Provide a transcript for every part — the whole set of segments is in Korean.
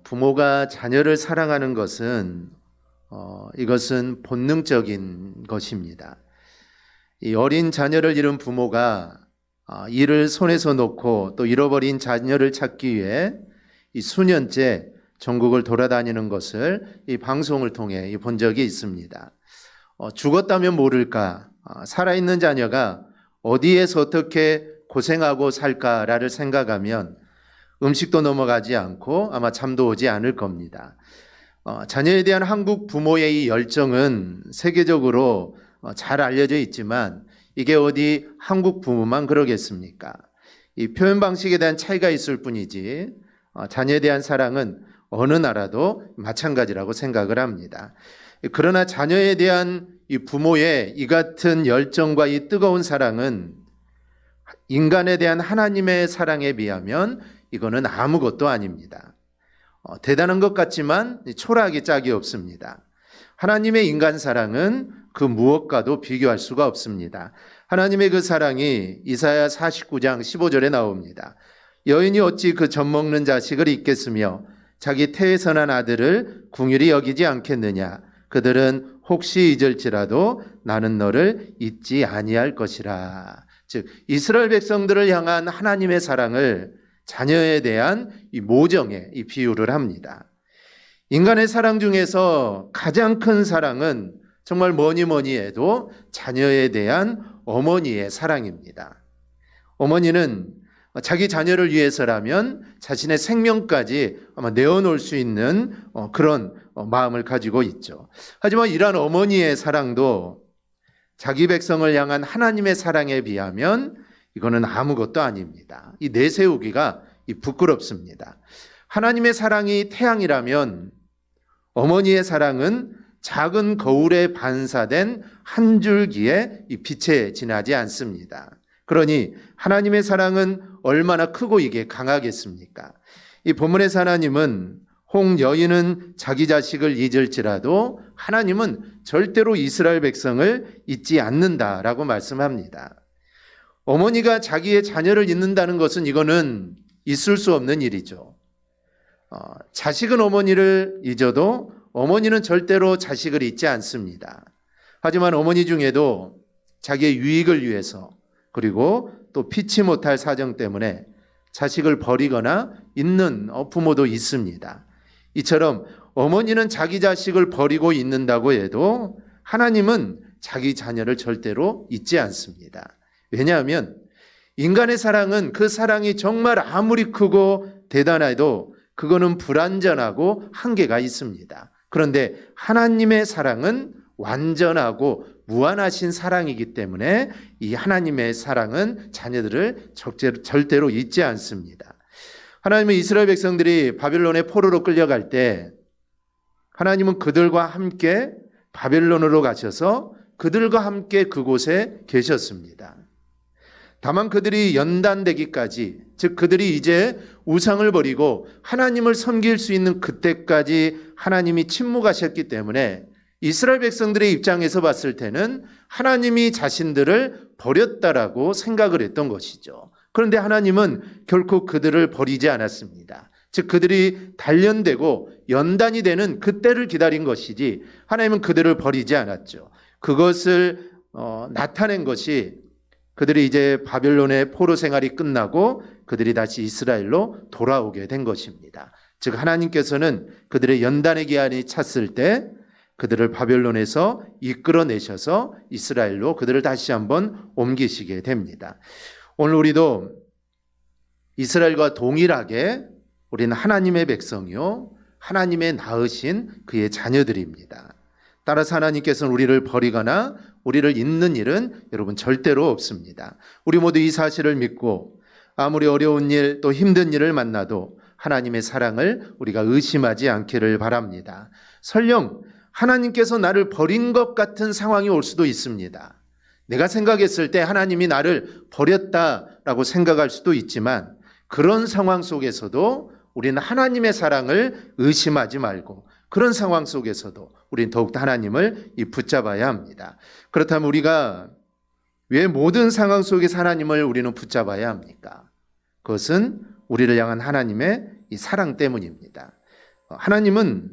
부모가 자녀를 사랑하는 것은 이것은 본능적인 것입니다. 이 어린 자녀를 잃은 부모가 이를 손에서 놓고 또 잃어버린 자녀를 찾기 위해 이 수년째 전국을 돌아다니는 것을 이 방송을 통해 본 적이 있습니다. 죽었다면 모를까, 살아있는 자녀가 어디에서 어떻게 고생하고 살까를 생각하면 음식도 넘어가지 않고 아마 잠도 오지 않을 겁니다. 자녀에 대한 한국 부모의 이 열정은 세계적으로 잘 알려져 있지만 이게 어디 한국 부모만 그러겠습니까? 이 표현 방식에 대한 차이가 있을 뿐이지 자녀에 대한 사랑은 어느 나라도 마찬가지라고 생각을 합니다. 그러나 자녀에 대한 이 부모의 이 같은 열정과 이 뜨거운 사랑은 인간에 대한 하나님의 사랑에 비하면 이거는 아무것도 아닙니다. 대단한 것 같지만 초라하기 짝이 없습니다. 하나님의 인간 사랑은 그 무엇과도 비교할 수가 없습니다. 하나님의 그 사랑이 이사야 49장 15절에 나옵니다. 여인이 어찌 그 젖먹는 자식을 잊겠으며 자기 태에서 난 아들을 궁휼히 여기지 않겠느냐. 그들은 혹시 잊을지라도 나는 너를 잊지 아니할 것이라. 즉 이스라엘 백성들을 향한 하나님의 사랑을 자녀에 대한 이 모정에 이 비유를 합니다. 인간의 사랑 중에서 가장 큰 사랑은 정말 뭐니 해도 자녀에 대한 어머니의 사랑입니다. 어머니는 자기 자녀를 위해서라면 자신의 생명까지 아마 내어놓을 수 있는 그런 마음을 가지고 있죠. 하지만 이러한 어머니의 사랑도 자기 백성을 향한 하나님의 사랑에 비하면 이거는 아무것도 아닙니다. 이 내세우기가 부끄럽습니다. 하나님의 사랑이 태양이라면 어머니의 사랑은 작은 거울에 반사된 한 줄기의 빛에 지나지 않습니다. 그러니 하나님의 사랑은 얼마나 크고 이게 강하겠습니까? 이 본문에서 하나님은 홍 여인은 자기 자식을 잊을지라도 하나님은 절대로 이스라엘 백성을 잊지 않는다라고 말씀합니다. 어머니가 자기의 자녀를 잊는다는 것은 이거는 있을 수 없는 일이죠. 자식은 어머니를 잊어도 어머니는 절대로 자식을 잊지 않습니다. 하지만 어머니 중에도 자기의 유익을 위해서 그리고 또 피치 못할 사정 때문에 자식을 버리거나 잊는 부모도 있습니다. 이처럼 어머니는 자기 자식을 버리고 잊는다고 해도 하나님은 자기 자녀를 절대로 잊지 않습니다. 왜냐하면 인간의 사랑은 그 사랑이 정말 아무리 크고 대단해도 그거는 불완전하고 한계가 있습니다. 그런데 하나님의 사랑은 완전하고 무한하신 사랑이기 때문에 이 하나님의 사랑은 자녀들을 절대로 잊지 않습니다. 하나님은 이스라엘 백성들이 바벨론의 포로로 끌려갈 때 하나님은 그들과 함께 바벨론으로 가셔서 그들과 함께 그곳에 계셨습니다. 다만 그들이 연단되기까지, 즉 그들이 이제 우상을 버리고 하나님을 섬길 수 있는 그때까지 하나님이 침묵하셨기 때문에 이스라엘 백성들의 입장에서 봤을 때는 하나님이 자신들을 버렸다라고 생각을 했던 것이죠. 그런데 하나님은 결코 그들을 버리지 않았습니다. 즉 그들이 단련되고 연단이 되는 그때를 기다린 것이지 하나님은 그들을 버리지 않았죠. 그것을 나타낸 것이 그들이 이제 바벨론의 포로 생활이 끝나고 그들이 다시 이스라엘로 돌아오게 된 것입니다. 즉 하나님께서는 그들의 연단의 기한이 찼을 때 그들을 바벨론에서 이끌어내셔서 이스라엘로 그들을 다시 한번 옮기시게 됩니다. 오늘 우리도 이스라엘과 동일하게 우리는 하나님의 백성이요 하나님의 낳으신 그의 자녀들입니다. 따라서 하나님께서는 우리를 버리거나 우리를 잊는 일은 여러분 절대로 없습니다. 우리 모두 이 사실을 믿고 아무리 어려운 일 또 힘든 일을 만나도 하나님의 사랑을 우리가 의심하지 않기를 바랍니다. 설령 하나님께서 나를 버린 것 같은 상황이 올 수도 있습니다. 내가 생각했을 때 하나님이 나를 버렸다라고 생각할 수도 있지만 그런 상황 속에서도 우리는 하나님의 사랑을 의심하지 말고 그런 상황 속에서도 우리는 더욱더 하나님을 붙잡아야 합니다. 그렇다면 우리가 왜 모든 상황 속에서 하나님을 우리는 붙잡아야 합니까? 그것은 우리를 향한 하나님의 이 사랑 때문입니다. 하나님은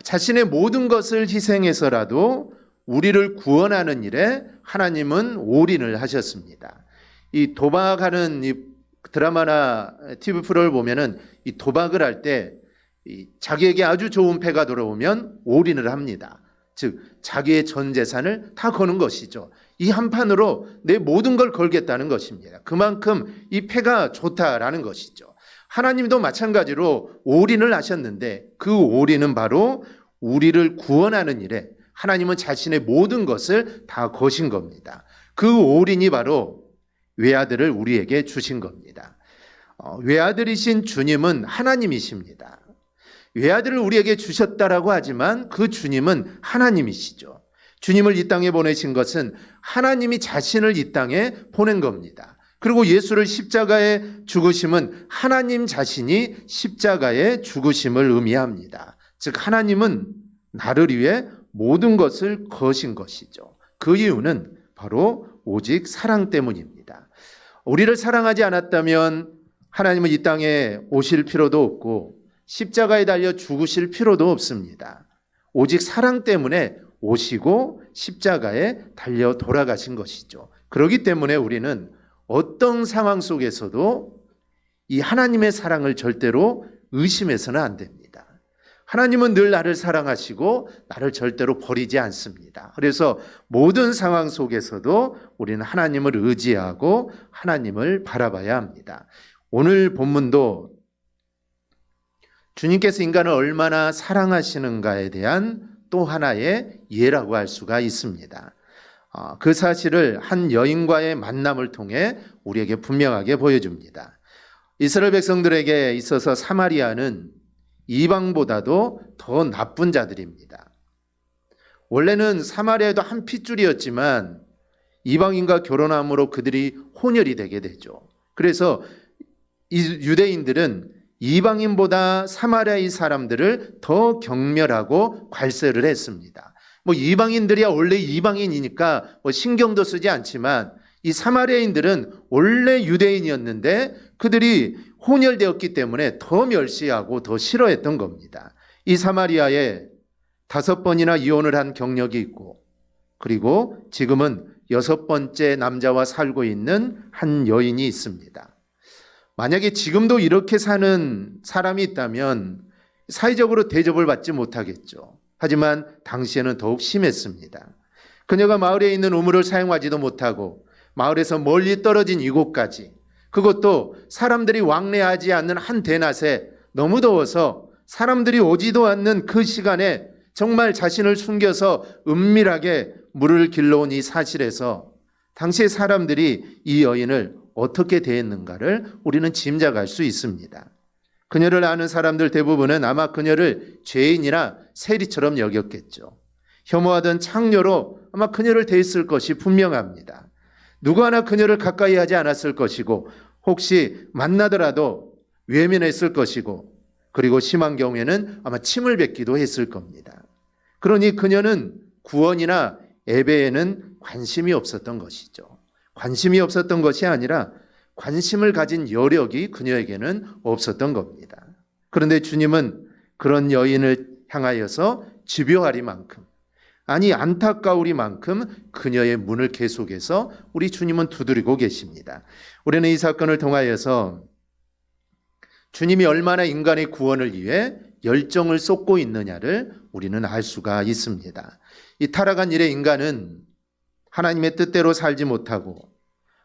자신의 모든 것을 희생해서라도 우리를 구원하는 일에 하나님은 올인을 하셨습니다. 이 도박하는 이 드라마나 TV 프로를 보면은 이 도박을 할 때 자기에게 아주 좋은 패가 들어오면 올인을 합니다. 즉 자기의 전 재산을 다 거는 것이죠. 이 한 판으로 내 모든 걸 걸겠다는 것입니다. 그만큼 이 패가 좋다라는 것이죠. 하나님도 마찬가지로 올인을 하셨는데 그 올인은 바로 우리를 구원하는 일에 하나님은 자신의 모든 것을 다 거신 겁니다. 그 올인이 바로 외아들을 우리에게 주신 겁니다. 외아들이신 주님은 하나님이십니다. 외아들을 우리에게 주셨다라고 하지만 그 주님은 하나님이시죠. 주님을 이 땅에 보내신 것은 하나님이 자신을 이 땅에 보낸 겁니다. 그리고 예수를 십자가에 죽으심은 하나님 자신이 십자가에 죽으심을 의미합니다. 즉 하나님은 나를 위해 모든 것을 거신 것이죠. 그 이유는 바로 오직 사랑 때문입니다. 우리를 사랑하지 않았다면 하나님은 이 땅에 오실 필요도 없고 십자가에 달려 죽으실 필요도 없습니다. 오직 사랑 때문에 오시고 십자가에 달려 돌아가신 것이죠. 그렇기 때문에 우리는 어떤 상황 속에서도 이 하나님의 사랑을 절대로 의심해서는 안 됩니다. 하나님은 늘 나를 사랑하시고 나를 절대로 버리지 않습니다. 그래서 모든 상황 속에서도 우리는 하나님을 의지하고 하나님을 바라봐야 합니다. 오늘 본문도 주님께서 인간을 얼마나 사랑하시는가에 대한 또 하나의 예라고 할 수가 있습니다. 그 사실을 한 여인과의 만남을 통해 우리에게 분명하게 보여줍니다. 이스라엘 백성들에게 있어서 사마리아는 이방보다도 더 나쁜 자들입니다. 원래는 사마리아에도 한 핏줄이었지만 이방인과 결혼함으로 그들이 혼혈이 되게 되죠. 그래서 이 유대인들은 이방인보다 사마리아의 사람들을 더 경멸하고 괄세를 했습니다. 이방인들이야 원래 이방인이니까 신경도 쓰지 않지만 이 사마리아인들은 원래 유대인이었는데 그들이 혼혈되었기 때문에 더 멸시하고 더 싫어했던 겁니다. 이 사마리아에 5번이나 이혼을 한 경력이 있고 그리고 지금은 6번째 남자와 살고 있는 한 여인이 있습니다. 만약에 지금도 이렇게 사는 사람이 있다면 사회적으로 대접을 받지 못하겠죠. 하지만 당시에는 더욱 심했습니다. 그녀가 마을에 있는 우물을 사용하지도 못하고 마을에서 멀리 떨어진 이곳까지, 그것도 사람들이 왕래하지 않는 한 대낮에 너무 더워서 사람들이 오지도 않는 그 시간에 정말 자신을 숨겨서 은밀하게 물을 길러온 이 사실에서 당시의 사람들이 이 여인을 어떻게 대했는가를 우리는 짐작할 수 있습니다. 그녀를 아는 사람들 대부분은 아마 그녀를 죄인이나 세리처럼 여겼겠죠. 혐오하던 창녀로 아마 그녀를 대했을 것이 분명합니다. 누구 하나 그녀를 가까이 하지 않았을 것이고 혹시 만나더라도 외면했을 것이고 그리고 심한 경우에는 아마 침을 뱉기도 했을 겁니다. 그러니 그녀는 구원이나 예배에는 관심이 없었던 것이죠. 관심이 없었던 것이 아니라 관심을 가진 여력이 그녀에게는 없었던 겁니다. 그런데 주님은 그런 여인을 향하여서 집요하리만큼, 아니 안타까우리만큼 그녀의 문을 계속해서 우리 주님은 두드리고 계십니다. 우리는 이 사건을 통하여서 주님이 얼마나 인간의 구원을 위해 열정을 쏟고 있느냐를 우리는 알 수가 있습니다. 이 타락한 일의 인간은 하나님의 뜻대로 살지 못하고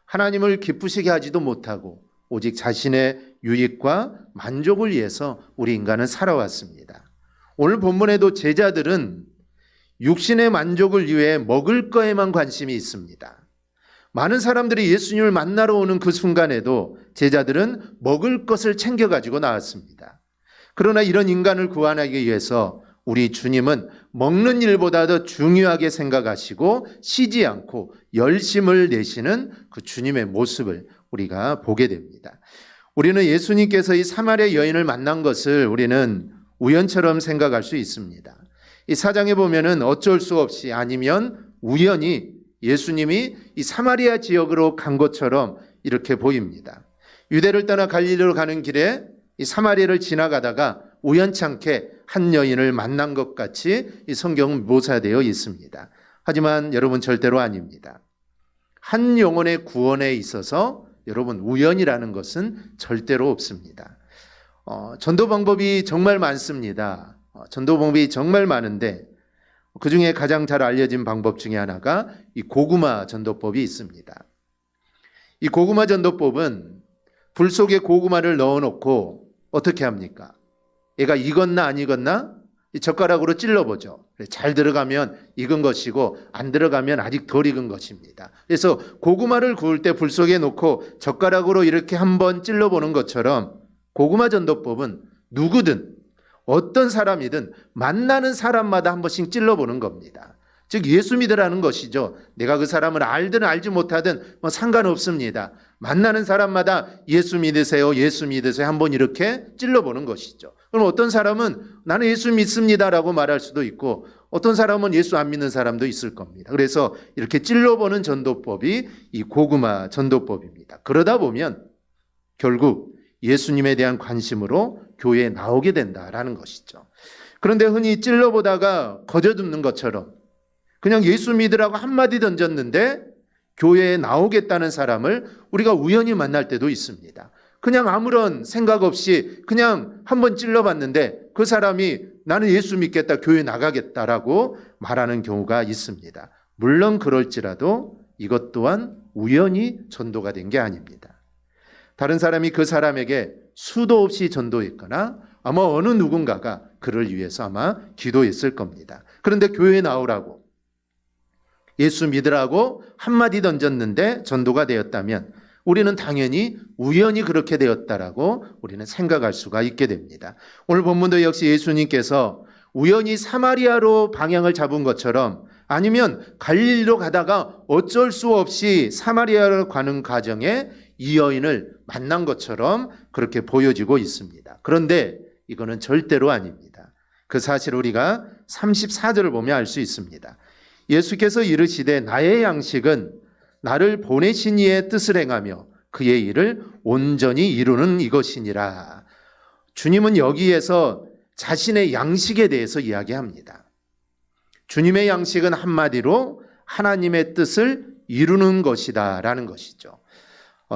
하나님을 기쁘시게 하지도 못하고 오직 자신의 유익과 만족을 위해서 우리 인간은 살아왔습니다. 오늘 본문에도 제자들은 육신의 만족을 위해 먹을 거에만 관심이 있습니다. 많은 사람들이 예수님을 만나러 오는 그 순간에도 제자들은 먹을 것을 챙겨가지고 나왔습니다. 그러나 이런 인간을 구원하기 위해서 우리 주님은 먹는 일보다 더 중요하게 생각하시고 쉬지 않고 열심을 내시는 그 주님의 모습을 우리가 보게 됩니다. 우리는 예수님께서 이 사마리아 여인을 만난 것을 우리는 우연처럼 생각할 수 있습니다. 이 사장에 보면은 어쩔 수 없이 아니면 우연히 예수님이 이 사마리아 지역으로 간 것처럼 이렇게 보입니다. 유대를 떠나 갈릴리로 가는 길에 이 사마리아를 지나가다가 우연찮게 한 여인을 만난 것 같이 이 성경은 묘사되어 있습니다. 하지만 여러분 절대로 아닙니다. 한 영혼의 구원에 있어서 여러분 우연이라는 것은 절대로 없습니다. 전도 방법이 정말 많습니다. 전도 방법이 정말 많은데 그 중에 가장 잘 알려진 방법 중에 하나가 이 고구마 전도법이 있습니다. 이 고구마 전도법은 불 속에 고구마를 넣어놓고 어떻게 합니까? 얘가 익었나 안 익었나? 이 젓가락으로 찔러보죠. 잘 들어가면 익은 것이고 안 들어가면 아직 덜 익은 것입니다. 그래서 고구마를 구울 때 불 속에 놓고 젓가락으로 이렇게 한번 찔러보는 것처럼 고구마 전도법은 누구든 어떤 사람이든 만나는 사람마다 한 번씩 찔러보는 겁니다. 즉 예수 믿으라는 것이죠. 내가 그 사람을 알든 알지 못하든 상관없습니다. 만나는 사람마다 예수 믿으세요, 예수 믿으세요 한번 이렇게 찔러보는 것이죠. 그럼 어떤 사람은 나는 예수 믿습니다라고 말할 수도 있고 어떤 사람은 예수 안 믿는 사람도 있을 겁니다. 그래서 이렇게 찔러보는 전도법이 이 고구마 전도법입니다. 그러다 보면 결국 예수님에 대한 관심으로 교회에 나오게 된다라는 것이죠. 그런데 흔히 찔러보다가 거저듣는 것처럼 그냥 예수 믿으라고 한마디 던졌는데 교회에 나오겠다는 사람을 우리가 우연히 만날 때도 있습니다. 그냥 아무런 생각 없이 그냥 한번 찔러봤는데 그 사람이 나는 예수 믿겠다, 교회 나가겠다라고 말하는 경우가 있습니다. 물론 그럴지라도 이것 또한 우연히 전도가 된 게 아닙니다. 다른 사람이 그 사람에게 수도 없이 전도했거나 아마 어느 누군가가 그를 위해서 아마 기도했을 겁니다. 그런데 교회에 나오라고 예수 믿으라고 한마디 던졌는데 전도가 되었다면 우리는 당연히 우연히 그렇게 되었다라고 우리는 생각할 수가 있게 됩니다. 오늘 본문도 역시 예수님께서 우연히 사마리아로 방향을 잡은 것처럼 아니면 갈릴리로 가다가 어쩔 수 없이 사마리아로 가는 과정에 이 여인을 만난 것처럼 그렇게 보여지고 있습니다. 그런데 이거는 절대로 아닙니다. 그 사실 우리가 34절을 보면 알 수 있습니다. 예수께서 이르시되 나의 양식은 나를 보내신 이의 뜻을 행하며 그의 일을 온전히 이루는 이것이니라. 주님은 여기에서 자신의 양식에 대해서 이야기합니다. 주님의 양식은 한마디로 하나님의 뜻을 이루는 것이다 라는 것이죠.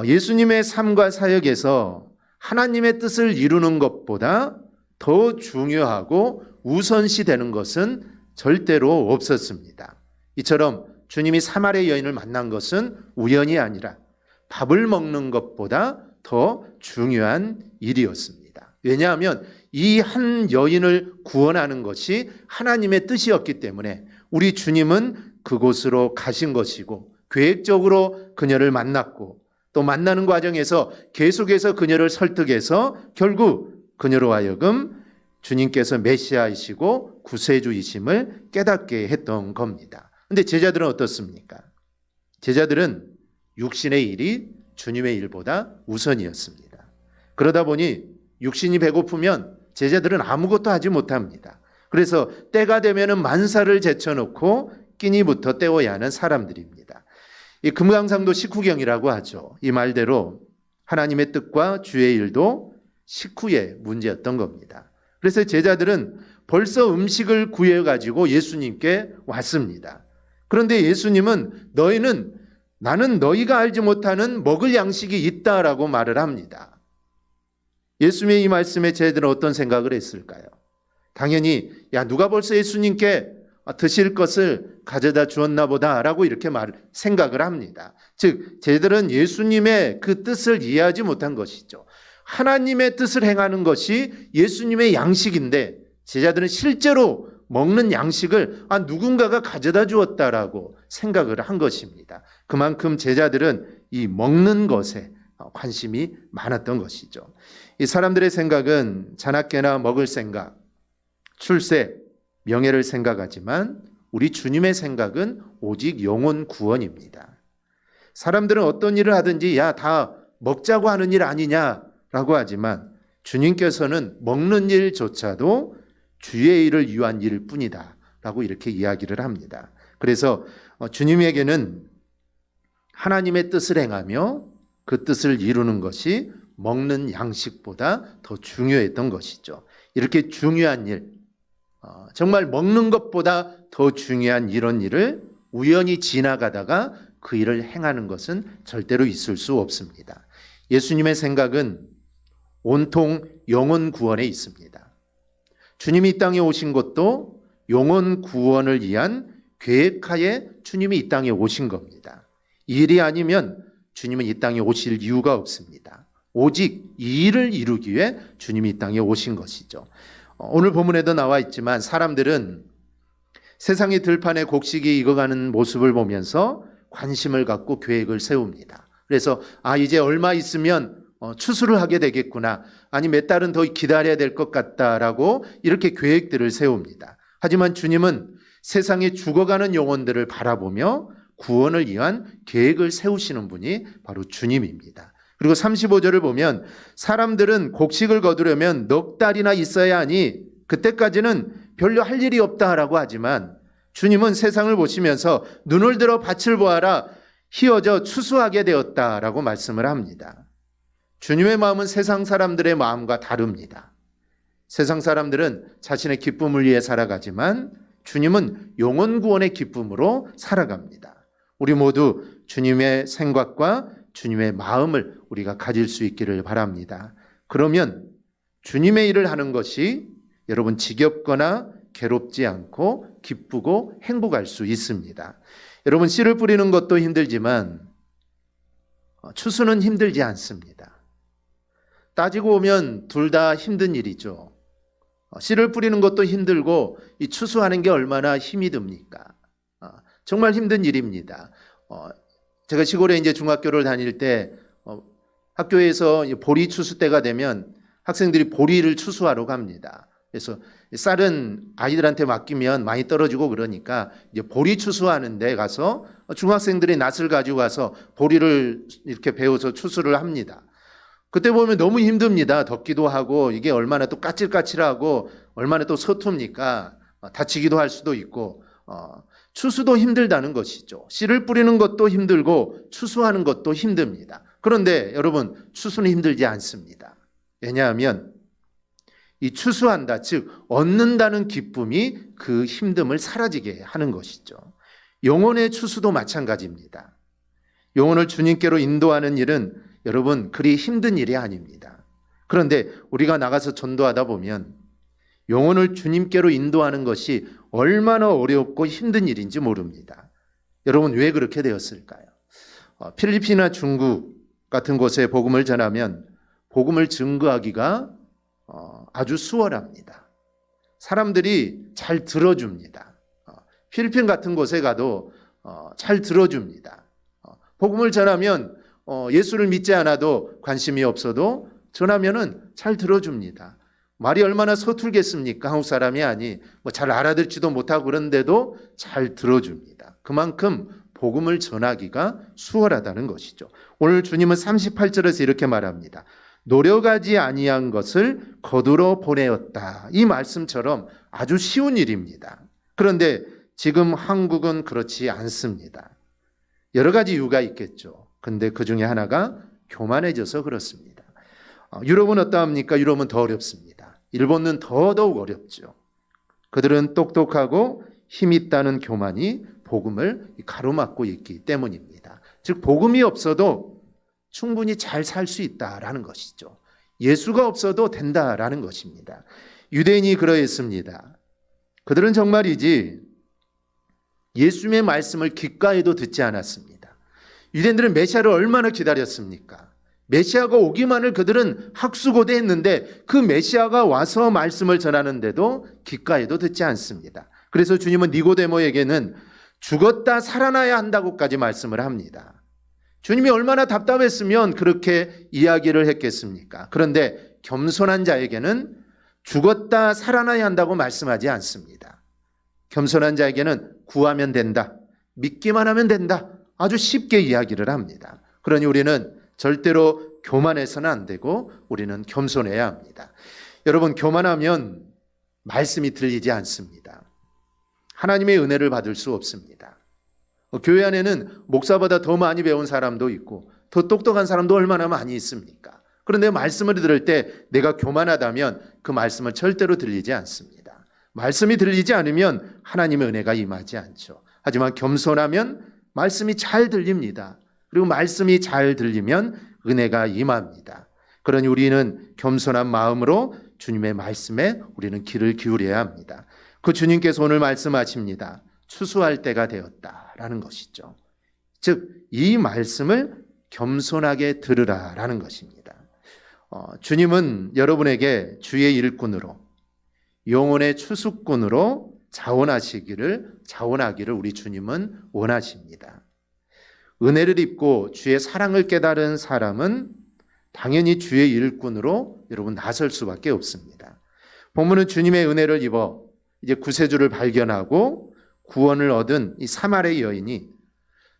예수님의 삶과 사역에서 하나님의 뜻을 이루는 것보다 더 중요하고 우선시 되는 것은 절대로 없었습니다. 이처럼 주님이 사마리아 여인을 만난 것은 우연이 아니라 밥을 먹는 것보다 더 중요한 일이었습니다. 왜냐하면 이 한 여인을 구원하는 것이 하나님의 뜻이었기 때문에 우리 주님은 그곳으로 가신 것이고 계획적으로 그녀를 만났고 또 만나는 과정에서 계속해서 그녀를 설득해서 결국 그녀로 하여금 주님께서 메시아이시고 구세주이심을 깨닫게 했던 겁니다. 근데 제자들은 어떻습니까? 제자들은 육신의 일이 주님의 일보다 우선이었습니다. 그러다 보니 육신이 배고프면 제자들은 아무것도 하지 못합니다. 그래서 때가 되면은 만사를 제쳐놓고 끼니부터 때워야 하는 사람들입니다. 이 금강산도 식후경이라고 하죠. 이 말대로 하나님의 뜻과 주의 일도 식후의 문제였던 겁니다. 그래서 제자들은 벌써 음식을 구해가지고 예수님께 왔습니다. 그런데 예수님은 나는 너희가 알지 못하는 먹을 양식이 있다라고 말을 합니다. 예수님의 이 말씀에 제자들은 어떤 생각을 했을까요? 당연히 누가 벌써 예수님께 드실 것을 가져다 주었나 보다라고 이렇게 생각을 합니다. 즉 제자들은 예수님의 그 뜻을 이해하지 못한 것이죠. 하나님의 뜻을 행하는 것이 예수님의 양식인데 제자들은 실제로 먹는 양식을 누군가가 가져다 주었다라고 생각을 한 것입니다. 그만큼 제자들은 이 먹는 것에 관심이 많았던 것이죠. 이 사람들의 생각은 자나깨나 먹을 생각, 출세, 명예를 생각하지만 우리 주님의 생각은 오직 영혼 구원입니다. 사람들은 어떤 일을 하든지 다 먹자고 하는 일 아니냐라고 하지만 주님께서는 먹는 일조차도 주의 일을 위한 일일 뿐이다 라고 이렇게 이야기를 합니다. 그래서 주님에게는 하나님의 뜻을 행하며 그 뜻을 이루는 것이 먹는 양식보다 더 중요했던 것이죠. 이렇게 중요한 일, 정말 먹는 것보다 더 중요한 이런 일을 우연히 지나가다가 그 일을 행하는 것은 절대로 있을 수 없습니다. 예수님의 생각은 온통 영혼 구원에 있습니다. 주님이 이 땅에 오신 것도 영혼 구원을 위한 계획하에 주님이 이 땅에 오신 겁니다. 이 일이 아니면 주님은 이 땅에 오실 이유가 없습니다. 오직 이 일을 이루기 위해 주님이 이 땅에 오신 것이죠. 오늘 본문에도 나와 있지만 사람들은 세상의 들판에 곡식이 익어가는 모습을 보면서 관심을 갖고 계획을 세웁니다. 그래서 이제 얼마 있으면 추수를 하게 되겠구나, 아니 몇 달은 더 기다려야 될 것 같다라고 이렇게 계획들을 세웁니다. 하지만 주님은 세상에 죽어가는 영혼들을 바라보며 구원을 위한 계획을 세우시는 분이 바로 주님입니다. 그리고 35절을 보면 사람들은 곡식을 거두려면 넉 달이나 있어야 하니 그때까지는 별로 할 일이 없다라고 하지만 주님은 세상을 보시면서 눈을 들어 밭을 보아라, 희어져 추수하게 되었다라고 말씀을 합니다. 주님의 마음은 세상 사람들의 마음과 다릅니다. 세상 사람들은 자신의 기쁨을 위해 살아가지만 주님은 영혼 구원의 기쁨으로 살아갑니다. 우리 모두 주님의 생각과 주님의 마음을 우리가 가질 수 있기를 바랍니다. 그러면 주님의 일을 하는 것이 여러분 지겹거나 괴롭지 않고 기쁘고 행복할 수 있습니다. 여러분 씨를 뿌리는 것도 힘들지만 추수는 힘들지 않습니다. 따지고 보면 둘 다 힘든 일이죠. 씨를 뿌리는 것도 힘들고 이 추수하는 게 얼마나 힘이 듭니까? 정말 힘든 일입니다. 제가 시골에 이제 중학교를 다닐 때 학교에서 보리 추수 때가 되면 학생들이 보리를 추수하러 갑니다. 그래서 쌀은 아이들한테 맡기면 많이 떨어지고 그러니까 이제 보리 추수하는 데 가서 중학생들이 낫을 가지고 가서 보리를 이렇게 베어서 추수를 합니다. 그때 보면 너무 힘듭니다. 덥기도 하고 이게 얼마나 또 까칠까칠하고 얼마나 또 서툽니까? 다치기도 할 수도 있고 추수도 힘들다는 것이죠. 씨를 뿌리는 것도 힘들고 추수하는 것도 힘듭니다. 그런데 여러분 추수는 힘들지 않습니다. 왜냐하면 이 추수한다, 즉 얻는다는 기쁨이 그 힘듦을 사라지게 하는 것이죠. 영혼의 추수도 마찬가지입니다. 영혼을 주님께로 인도하는 일은 여러분 그리 힘든 일이 아닙니다. 그런데 우리가 나가서 전도하다 보면 영혼을 주님께로 인도하는 것이 얼마나 어렵고 힘든 일인지 모릅니다. 여러분 왜 그렇게 되었을까요? 필리핀이나 중국 같은 곳에 복음을 전하면 복음을 증거하기가 아주 수월합니다. 사람들이 잘 들어줍니다. 필리핀 같은 곳에 가도 잘 들어줍니다. 복음을 전하면 예수를 믿지 않아도 관심이 없어도 전하면은 잘 들어줍니다. 말이 얼마나 서툴겠습니까? 한국 사람이 아니 잘 알아듣지도 못하고 그런데도 잘 들어줍니다. 그만큼 복음을 전하기가 수월하다는 것이죠. 오늘 주님은 38절에서 이렇게 말합니다. 노력하지 아니한 것을 거두러 보내었다. 이 말씀처럼 아주 쉬운 일입니다. 그런데 지금 한국은 그렇지 않습니다. 여러 가지 이유가 있겠죠. 근데 그 중에 하나가 교만해져서 그렇습니다. 유럽은 어떠합니까? 유럽은 더 어렵습니다. 일본은 더더욱 어렵죠. 그들은 똑똑하고 힘있다는 교만이 복음을 가로막고 있기 때문입니다. 즉 복음이 없어도 충분히 잘 살 수 있다라는 것이죠. 예수가 없어도 된다라는 것입니다. 유대인이 그러했습니다. 그들은 정말이지 예수님의 말씀을 귓가에도 듣지 않았습니다. 유대인들은 메시아를 얼마나 기다렸습니까? 메시아가 오기만을 그들은 학수고대했는데 그 메시아가 와서 말씀을 전하는데도 귓가에도 듣지 않습니다. 그래서 주님은 니고데모에게는 죽었다 살아나야 한다고까지 말씀을 합니다. 주님이 얼마나 답답했으면 그렇게 이야기를 했겠습니까? 그런데 겸손한 자에게는 죽었다 살아나야 한다고 말씀하지 않습니다. 겸손한 자에게는 구하면 된다, 믿기만 하면 된다, 아주 쉽게 이야기를 합니다. 그러니 우리는 절대로 교만해서는 안 되고 우리는 겸손해야 합니다. 여러분 교만하면 말씀이 들리지 않습니다. 하나님의 은혜를 받을 수 없습니다. 교회 안에는 목사보다 더 많이 배운 사람도 있고 더 똑똑한 사람도 얼마나 많이 있습니까? 그런데 말씀을 들을 때 내가 교만하다면 그 말씀은 절대로 들리지 않습니다. 말씀이 들리지 않으면 하나님의 은혜가 임하지 않죠. 하지만 겸손하면 말씀이 잘 들립니다. 그리고 말씀이 잘 들리면 은혜가 임합니다. 그러니 우리는 겸손한 마음으로 주님의 말씀에 우리는 귀를 기울여야 합니다. 그 주님께서 오늘 말씀하십니다. 추수할 때가 되었다라는 것이죠. 즉, 이 말씀을 겸손하게 들으라라는 것입니다. 주님은 여러분에게 주의 일꾼으로, 영혼의 추수꾼으로 자원하기를 우리 주님은 원하십니다. 은혜를 입고 주의 사랑을 깨달은 사람은 당연히 주의 일꾼으로 여러분 나설 수밖에 없습니다. 본문은 주님의 은혜를 입어 이제 구세주를 발견하고 구원을 얻은 이 사마리 여인이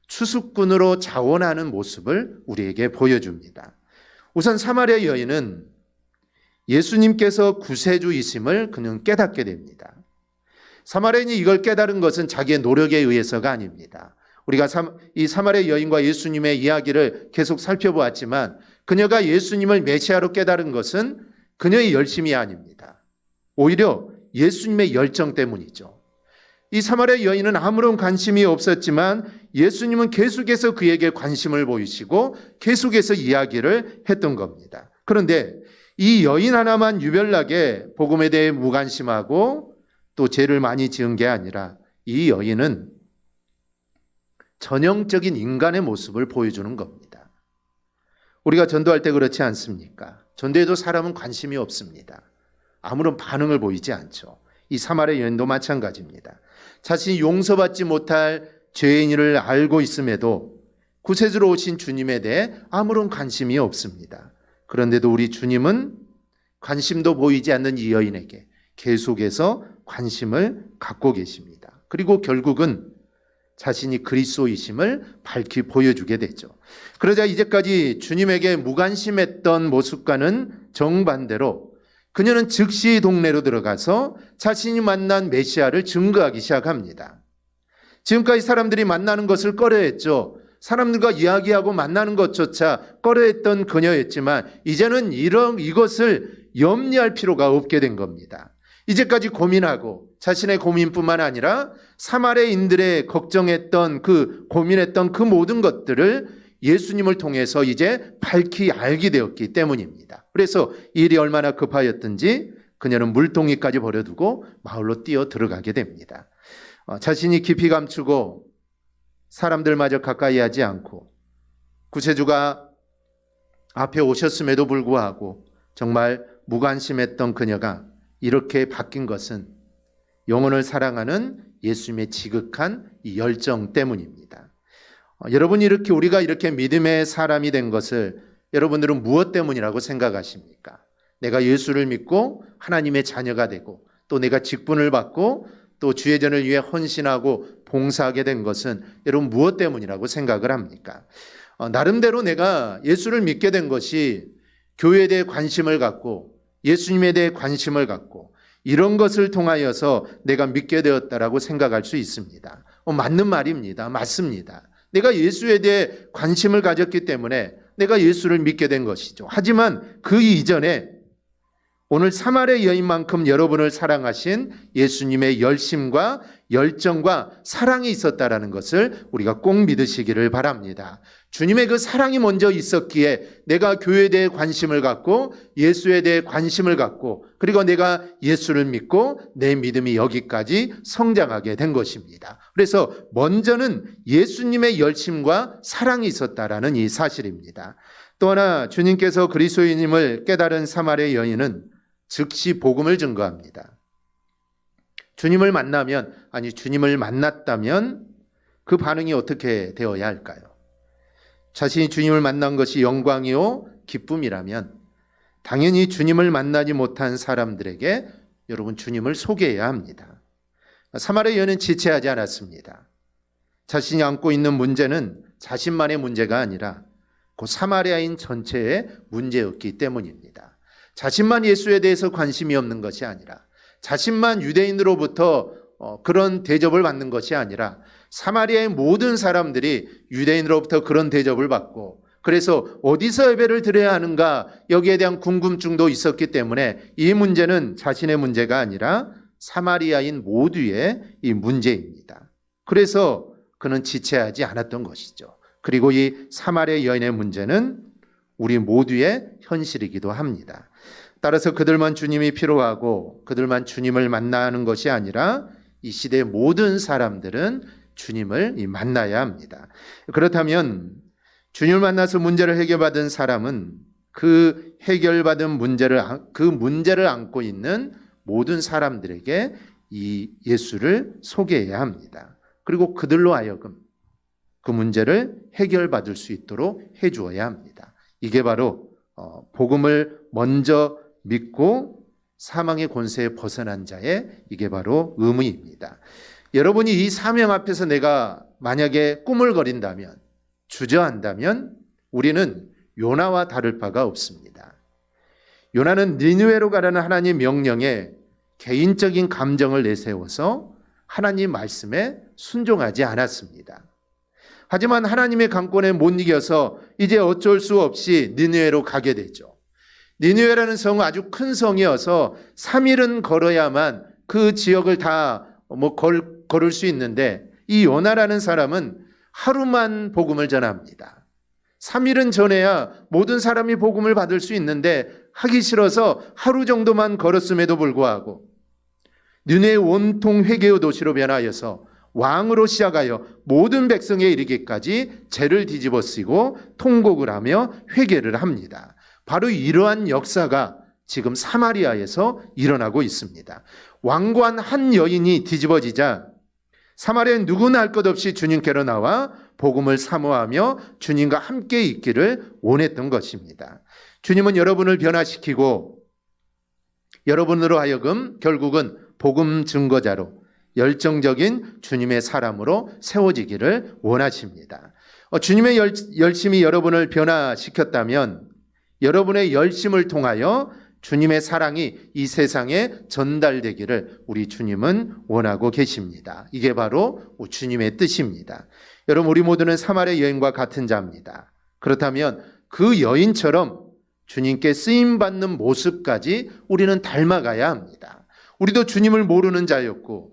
추수꾼으로 자원하는 모습을 우리에게 보여줍니다. 우선 사마리아 여인은 예수님께서 구세주이심을 그는 깨닫게 됩니다. 사마리아인이 이걸 깨달은 것은 자기의 노력에 의해서가 아닙니다. 우리가 이 사마리아 여인과 예수님의 이야기를 계속 살펴보았지만 그녀가 예수님을 메시아로 깨달은 것은 그녀의 열심이 아닙니다. 오히려 예수님의 열정 때문이죠. 이 사마리아 여인은 아무런 관심이 없었지만 예수님은 계속해서 그에게 관심을 보이시고 계속해서 이야기를 했던 겁니다. 그런데 이 여인 하나만 유별나게 복음에 대해 무관심하고 또 죄를 많이 지은 게 아니라 이 여인은 전형적인 인간의 모습을 보여주는 겁니다. 우리가 전도할 때 그렇지 않습니까? 전도에도 사람은 관심이 없습니다. 아무런 반응을 보이지 않죠. 이 사마리아 여인도 마찬가지입니다. 자신이 용서받지 못할 죄인을 알고 있음에도 구세주로 오신 주님에 대해 아무런 관심이 없습니다. 그런데도 우리 주님은 관심도 보이지 않는 이 여인에게 계속해서 관심을 갖고 계십니다. 그리고 결국은 자신이 그리스도이심을 밝히 보여주게 되죠. 그러자 이제까지 주님에게 무관심했던 모습과는 정반대로 그녀는 즉시 동네로 들어가서 자신이 만난 메시아를 증거하기 시작합니다. 지금까지 사람들이 만나는 것을 꺼려했죠. 사람들과 이야기하고 만나는 것조차 꺼려했던 그녀였지만 이제는 이것을 염려할 필요가 없게 된 겁니다. 이제까지 고민하고 자신의 고민뿐만 아니라 사마리아인들의 걱정했던 고민했던 그 모든 것들을 예수님을 통해서 이제 밝히 알게 되었기 때문입니다. 그래서 일이 얼마나 급하였든지 그녀는 물동이까지 버려두고 마을로 뛰어 들어가게 됩니다. 자신이 깊이 감추고 사람들마저 가까이 하지 않고 구세주가 앞에 오셨음에도 불구하고 정말 무관심했던 그녀가 이렇게 바뀐 것은 영혼을 사랑하는 예수님의 지극한 이 열정 때문입니다. 우리가 이렇게 믿음의 사람이 된 것을 여러분들은 무엇 때문이라고 생각하십니까? 내가 예수를 믿고 하나님의 자녀가 되고 또 내가 직분을 받고 또 주의 전을 위해 헌신하고 봉사하게 된 것은 여러분 무엇 때문이라고 생각을 합니까? 나름대로 내가 예수를 믿게 된 것이 교회에 대해 관심을 갖고 예수님에 대해 관심을 갖고 이런 것을 통하여서 내가 믿게 되었다라고 생각할 수 있습니다. 맞는 말입니다. 맞습니다. 내가 예수에 대해 관심을 가졌기 때문에 내가 예수를 믿게 된 것이죠. 하지만 그 이전에 오늘 사마리아 여인만큼 여러분을 사랑하신 예수님의 열심과 열정과 사랑이 있었다라는 것을 우리가 꼭 믿으시기를 바랍니다. 주님의 그 사랑이 먼저 있었기에 내가 교회에 대해 관심을 갖고 예수에 대해 관심을 갖고 그리고 내가 예수를 믿고 내 믿음이 여기까지 성장하게 된 것입니다. 그래서 먼저는 예수님의 열심과 사랑이 있었다라는 이 사실입니다. 또 하나 주님께서 그리스도인임을 깨달은 사마리아 여인은 즉시 복음을 증거합니다. 주님을 만났다면 그 반응이 어떻게 되어야 할까요? 자신이 주님을 만난 것이 영광이요 기쁨이라면 당연히 주님을 만나지 못한 사람들에게 여러분 주님을 소개해야 합니다. 사마리아 여인은 지체하지 않았습니다. 자신이 안고 있는 문제는 자신만의 문제가 아니라 그 사마리아인 전체의 문제였기 때문입니다. 자신만 예수에 대해서 관심이 없는 것이 아니라 자신만 유대인으로부터 그런 대접을 받는 것이 아니라 사마리아의 모든 사람들이 유대인으로부터 그런 대접을 받고 그래서 어디서 예배를 드려야 하는가 여기에 대한 궁금증도 있었기 때문에 이 문제는 자신의 문제가 아니라 사마리아인 모두의 이 문제입니다. 그래서 그는 지체하지 않았던 것이죠. 그리고 이 사마리아 여인의 문제는 우리 모두의 현실이기도 합니다. 따라서 그들만 주님이 필요하고 그들만 주님을 만나는 것이 아니라 이 시대의 모든 사람들은 주님을 만나야 합니다. 그렇다면 주님을 만나서 문제를 해결받은 사람은 그 해결받은 문제를 안고 있는 모든 사람들에게 이 예수를 소개해야 합니다. 그리고 그들로 하여금 그 문제를 해결받을 수 있도록 해주어야 합니다. 이게 바로 복음을 먼저 믿고 사망의 권세에 벗어난 자의 이게 바로 의무입니다. 여러분이 이 사명 앞에서 내가 만약에 꾸물거린다면, 주저한다면 우리는 요나와 다를 바가 없습니다. 요나는 니느웨로 가라는 하나님 명령에 개인적인 감정을 내세워서 하나님 말씀에 순종하지 않았습니다. 하지만 하나님의 강권에 못 이겨서 이제 어쩔 수 없이 니느웨로 가게 되죠. 니느웨라는 성은 아주 큰 성이어서 3일은 걸어야만 그 지역을 다 걸을 수 있는데 이 요나라는 사람은 하루만 복음을 전합니다. 3일은 전해야 모든 사람이 복음을 받을 수 있는데 하기 싫어서 하루 정도만 걸었음에도 불구하고 니느웨 온통 회개의 도시로 변하여서 왕으로 시작하여 모든 백성에 이르기까지 죄를 뒤집어쓰고 통곡을 하며 회개를 합니다. 바로 이러한 역사가 지금 사마리아에서 일어나고 있습니다. 왕관 한 여인이 뒤집어지자 사마리아는 누구나 할 것 없이 주님께로 나와 복음을 사모하며 주님과 함께 있기를 원했던 것입니다. 주님은 여러분을 변화시키고 여러분으로 하여금 결국은 복음 증거자로 열정적인 주님의 사람으로 세워지기를 원하십니다. 주님의 열심이 여러분을 변화시켰다면 여러분의 열심을 통하여 주님의 사랑이 이 세상에 전달되기를 우리 주님은 원하고 계십니다. 이게 바로 주님의 뜻입니다. 여러분, 우리 모두는 사마리아 여인과 같은 자입니다. 그렇다면 그 여인처럼 주님께 쓰임받는 모습까지 우리는 닮아가야 합니다. 우리도 주님을 모르는 자였고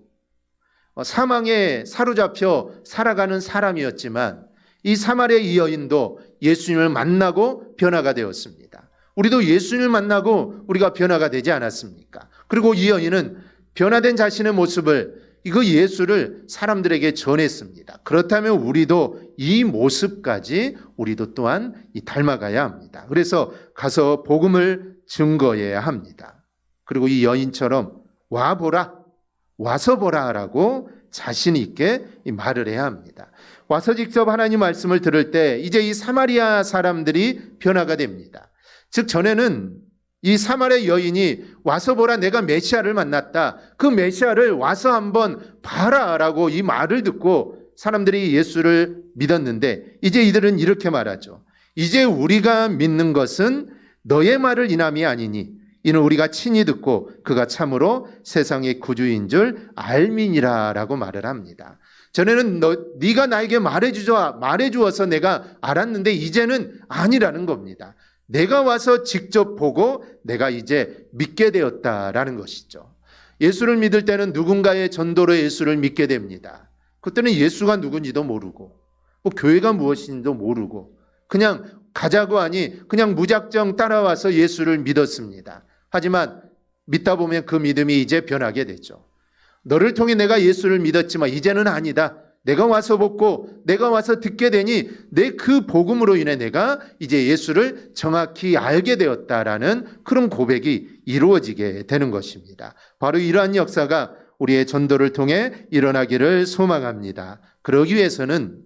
사망에 사로잡혀 살아가는 사람이었지만 이 사마리아 이 여인도 예수님을 만나고 변화가 되었습니다. 우리도 예수님을 만나고 우리가 변화가 되지 않았습니까? 그리고 이 여인은 변화된 자신의 모습을 그 예수를 사람들에게 전했습니다. 그렇다면 우리도 이 모습까지 우리도 또한 닮아가야 합니다. 그래서 가서 복음을 증거해야 합니다. 그리고 이 여인처럼 와서 보라라고 자신 있게 말을 해야 합니다. 와서 직접 하나님 말씀을 들을 때 이제 이 사마리아 사람들이 변화가 됩니다. 즉 전에는 이 사마리아 여인이 와서 보라, 내가 메시아를 만났다, 그 메시아를 와서 한번 봐라라고 이 말을 듣고 사람들이 예수를 믿었는데 이제 이들은 이렇게 말하죠. 이제 우리가 믿는 것은 너의 말을 인함이 아니니 이는 우리가 친히 듣고 그가 참으로 세상의 구주인 줄 알미니라 라고 말을 합니다. 전에는 네가 나에게 말해주어서 내가 알았는데 이제는 아니라는 겁니다. 내가 와서 직접 보고 내가 이제 믿게 되었다라는 것이죠. 예수를 믿을 때는 누군가의 전도로 예수를 믿게 됩니다. 그때는 예수가 누군지도 모르고 교회가 무엇인지도 모르고 그냥 가자고 하니 그냥 무작정 따라와서 예수를 믿었습니다. 하지만 믿다 보면 그 믿음이 이제 변하게 되죠. 너를 통해 내가 예수를 믿었지만 이제는 아니다. 내가 와서 보고 내가 와서 듣게 되니 내 그 복음으로 인해 내가 이제 예수를 정확히 알게 되었다라는 그런 고백이 이루어지게 되는 것입니다. 바로 이러한 역사가 우리의 전도를 통해 일어나기를 소망합니다. 그러기 위해서는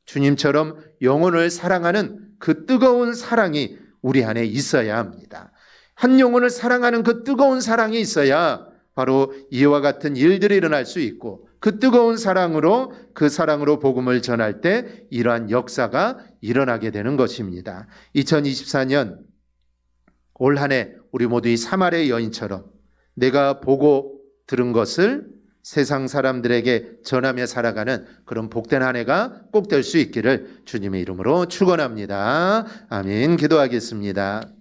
주님처럼 영혼을 사랑하는 그 뜨거운 사랑이 우리 안에 있어야 합니다. 한 영혼을 사랑하는 그 뜨거운 사랑이 있어야 바로 이와 같은 일들이 일어날 수 있고 그 뜨거운 사랑으로 그 사랑으로 복음을 전할 때 이러한 역사가 일어나게 되는 것입니다. 2024년 올 한 해 우리 모두 이 사마리아 여인처럼 내가 보고 들은 것을 세상 사람들에게 전하며 살아가는 그런 복된 한 해가 꼭 될 수 있기를 주님의 이름으로 축원합니다. 아멘. 기도하겠습니다.